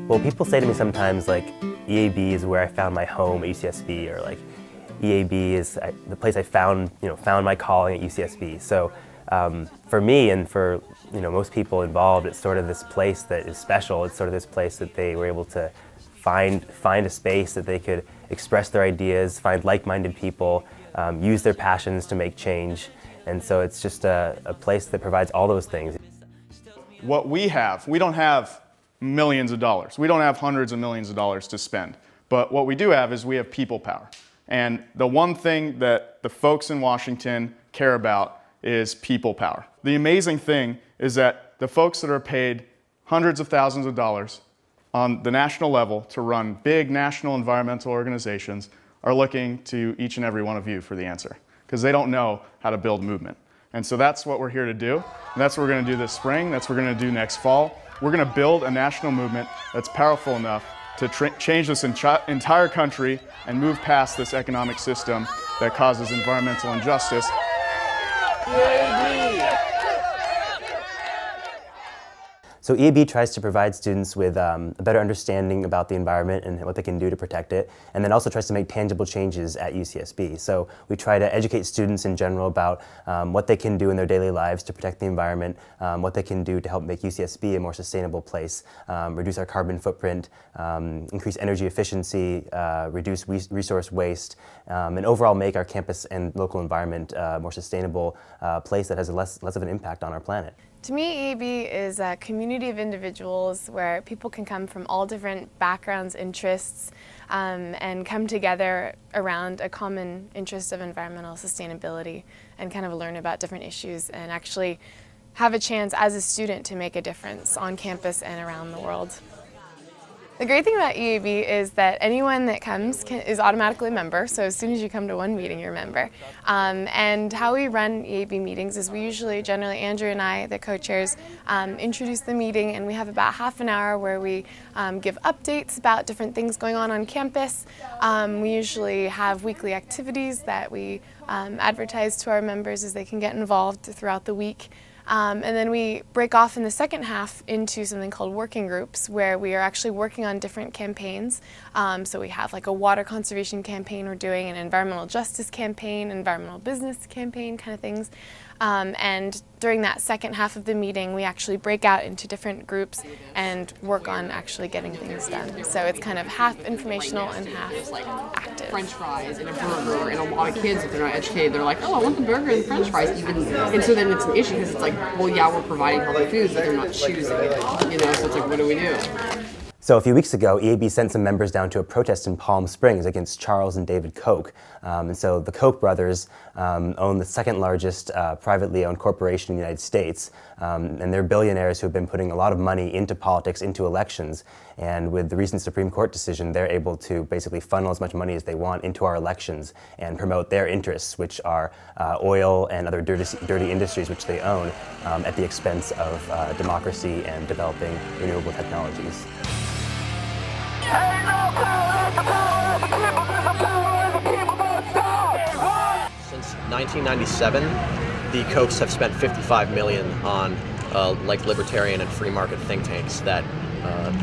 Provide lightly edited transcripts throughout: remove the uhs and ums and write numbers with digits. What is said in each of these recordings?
Well, people say to me sometimes, like, EAB is where I found my home at UCSB, or like, EAB is the place I found my calling at UCSB. So for me and for most people involved, it's sort of this place that is special. It's sort of this place that they were able to find a space that they could express their ideas, find like-minded people, use their passions to make change. And so it's just a place that provides all those things. What we don't have millions of dollars. We don't have hundreds of millions of dollars to spend. But what we do have is we have people power. And the one thing that the folks in Washington care about is people power. The amazing thing is that the folks that are paid hundreds of thousands of dollars on the national level to run big national environmental organizations are looking to each and every one of you for the answer, because they don't know how to build movement. And so that's what we're here to do. And that's what we're going to do this spring. That's what we're going to do next fall. We're going to build a national movement that's powerful enough to change this entire country and move past this economic system that causes environmental injustice. So EAB tries to provide students with a better understanding about the environment and what they can do to protect it, and then also tries to make tangible changes at UCSB. So we try to educate students in general about what they can do in their daily lives to protect the environment, what they can do to help make UCSB a more sustainable place, reduce our carbon footprint, increase energy efficiency, reduce resource waste, and overall make our campus and local environment a more sustainable place that has less of an impact on our planet. To me, EAB is a community of individuals where people can come from all different backgrounds, interests, and come together around a common interest of environmental sustainability and kind of learn about different issues and actually have a chance as a student to make a difference on campus and around the world. The great thing about EAB is that anyone that comes is automatically a member, so as soon as you come to one meeting, you're a member. And how we run EAB meetings is we generally Andrew and I, the co-chairs, introduce the meeting, and we have about half an hour where we give updates about different things going on campus. We usually have weekly activities that we advertise to our members as they can get involved throughout the week. And then we break off in the second half into something called working groups, where we are actually working on different campaigns. So we have like a water conservation campaign we're doing, an environmental justice campaign, environmental business campaign kind of things. And during that second half of the meeting, we actually break out into different groups and work on actually getting things done. So it's kind of half informational and half active. French fries and a burger, and a lot of kids, if they're not educated, they're like, oh, I want the burger and the French fries, and so then it's an issue because it's like, well, yeah, we're providing healthy foods, but they're not choosing it, so it's like, what do we do? So a few weeks ago, EAB sent some members down to a protest in Palm Springs against Charles and David Koch. And so the Koch brothers own the second largest privately owned corporation in the United States. And they're billionaires who have been putting a lot of money into politics, into elections. And with the recent Supreme Court decision, they're able to basically funnel as much money as they want into our elections and promote their interests, which are oil and other dirty industries which they own, at the expense of democracy and developing renewable technologies. Since 1997, the Kochs have spent $55 million on libertarian and free market think tanks that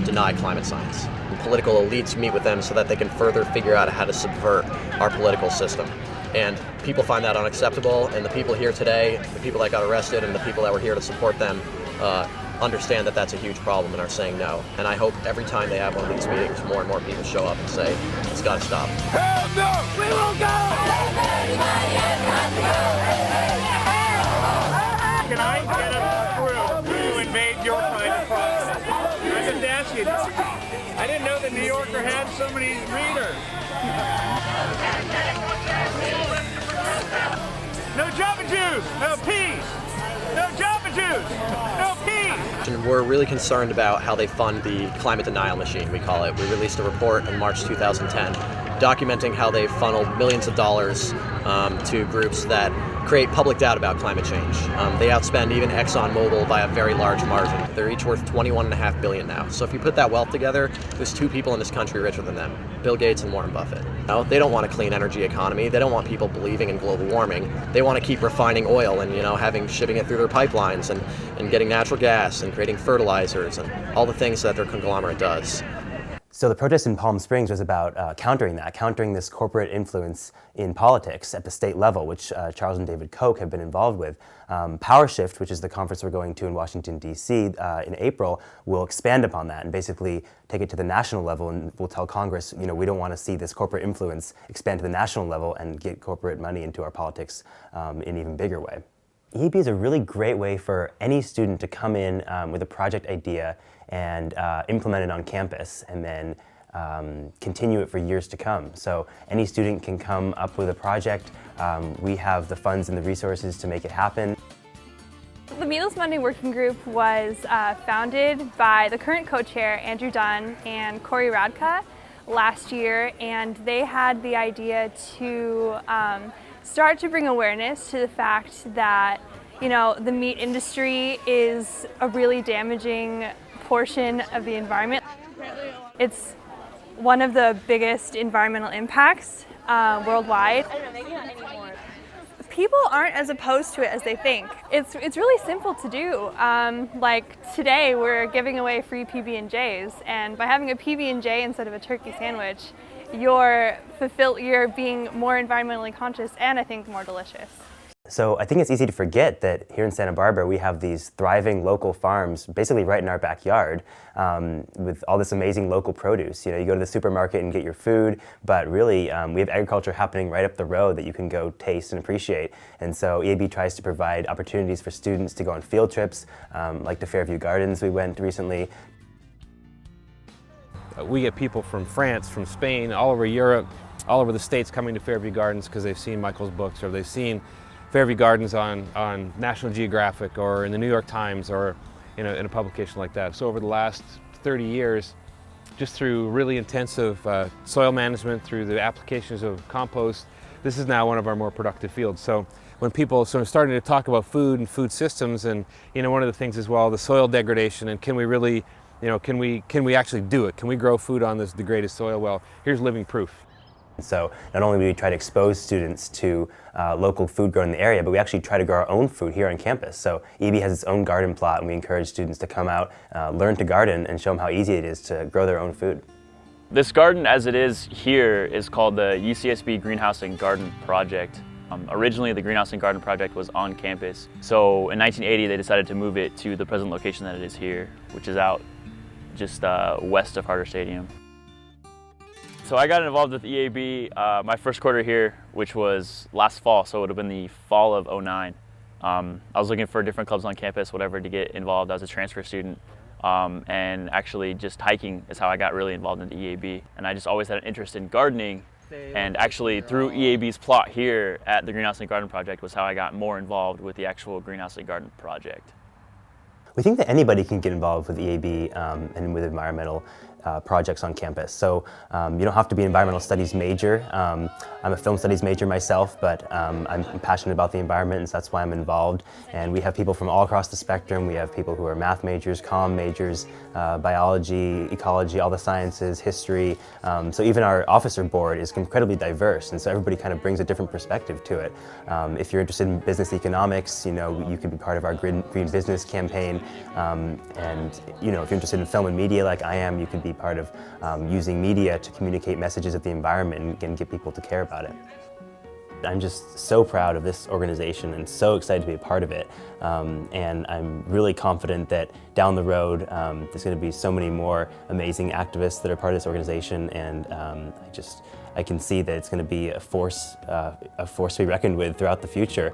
deny climate science. And political elites meet with them so that they can further figure out how to subvert our political system. And people find that unacceptable, and the people here today, the people that got arrested and the people that were here to support them, understand that that's a huge problem and are saying no. And I hope every time they have one of these meetings, more and more people show up and say, it's got to stop. Hell no! We won't go! Can I get a crew to invade your kind of process? I just asked you this. I didn't know that New Yorker had so many readers. No Java Jews! No peace! No Java Jews! No peace! We're really concerned about how they fund the climate denial machine, we call it. We released a report in March 2010 documenting how they funneled millions of dollars to groups that create public doubt about climate change. They outspend even ExxonMobil by a very large margin. They're each worth $21.5 billion now. So if you put that wealth together, there's two people in this country richer than them, Bill Gates and Warren Buffett. No, they don't want a clean energy economy. They don't want people believing in global warming. They want to keep refining oil and shipping it through their pipelines and getting natural gas and creating fertilizers and all the things that their conglomerate does. So the protest in Palm Springs was about countering this corporate influence in politics at the state level, which Charles and David Koch have been involved with. Power Shift, which is the conference we're going to in Washington, D.C. In April, will expand upon that and basically take it to the national level, and will tell Congress, we don't want to see this corporate influence expand to the national level and get corporate money into our politics in an even bigger way. EAB is a really great way for any student to come in with a project idea and implement it on campus, and then continue it for years to come. So any student can come up with a project. We have the funds and the resources to make it happen. The Meatless Monday Working Group was founded by the current co-chair, Andrew Dunn, and Corey Radka last year, and they had the idea to start to bring awareness to the fact that the meat industry is a really damaging portion of the environment. It's one of the biggest environmental impacts worldwide. People aren't as opposed to it as they think. It's really simple to do. Like today, we're giving away free PB&Js, and by having a PB&J instead of a turkey sandwich, you're being more environmentally conscious and I think more delicious. So I think it's easy to forget that here in Santa Barbara we have these thriving local farms basically right in our backyard with all this amazing local produce. You go to the supermarket and get your food, but really we have agriculture happening right up the road that you can go taste and appreciate. And so EAB tries to provide opportunities for students to go on field trips, like to Fairview Gardens we went recently. We get people from France, from Spain, all over Europe, all over the States coming to Fairview Gardens because they've seen Michael's books, or they've seen Fairview Gardens on National Geographic or in the New York Times or in a publication like that. So over the last 30 years, just through really intensive soil management, through the applications of compost, this is now one of our more productive fields. So when people sort of starting to talk about food and food systems, and one of the things as well, the soil degradation, and can we really, can we actually do it? Can we grow food on this degraded soil? Well, here's living proof. So not only do we try to expose students to local food grown in the area, but we actually try to grow our own food here on campus. So EAB has its own garden plot, and we encourage students to come out, learn to garden, and show them how easy it is to grow their own food. This garden, as it is here, is called the UCSB Greenhouse and Garden Project. Originally, the Greenhouse and Garden Project was on campus. So in 1980, they decided to move it to the present location that it is here, which is out just west of Harder Stadium. So I got involved with EAB my first quarter here, which was last fall, so it would have been the fall of '09. I was looking for different clubs on campus, whatever, to get involved. I was a transfer student, and actually just hiking is how I got really involved in the EAB. And I just always had an interest in gardening, and actually through EAB's plot here at the Greenhouse and Garden Project was how I got more involved with the actual Greenhouse and Garden Project. We think that anybody can get involved with EAB and with environmental projects on campus. So you don't have to be an environmental studies major. I'm a film studies major myself, but I'm passionate about the environment, and so that's why I'm involved. And we have people from all across the spectrum. We have people who are math majors, comm majors, biology, ecology, all the sciences, history. So even our officer board is incredibly diverse, and so everybody kind of brings a different perspective to it. If you're interested in business economics, you could be part of our Green Business campaign. And if you're interested in film and media like I am, you could be part of using media to communicate messages of the environment and get people to care about it. I'm just so proud of this organization and so excited to be a part of it. And I'm really confident that down the road there's going to be so many more amazing activists that are part of this organization, and I can see that it's going to be a force to be reckoned with throughout the future.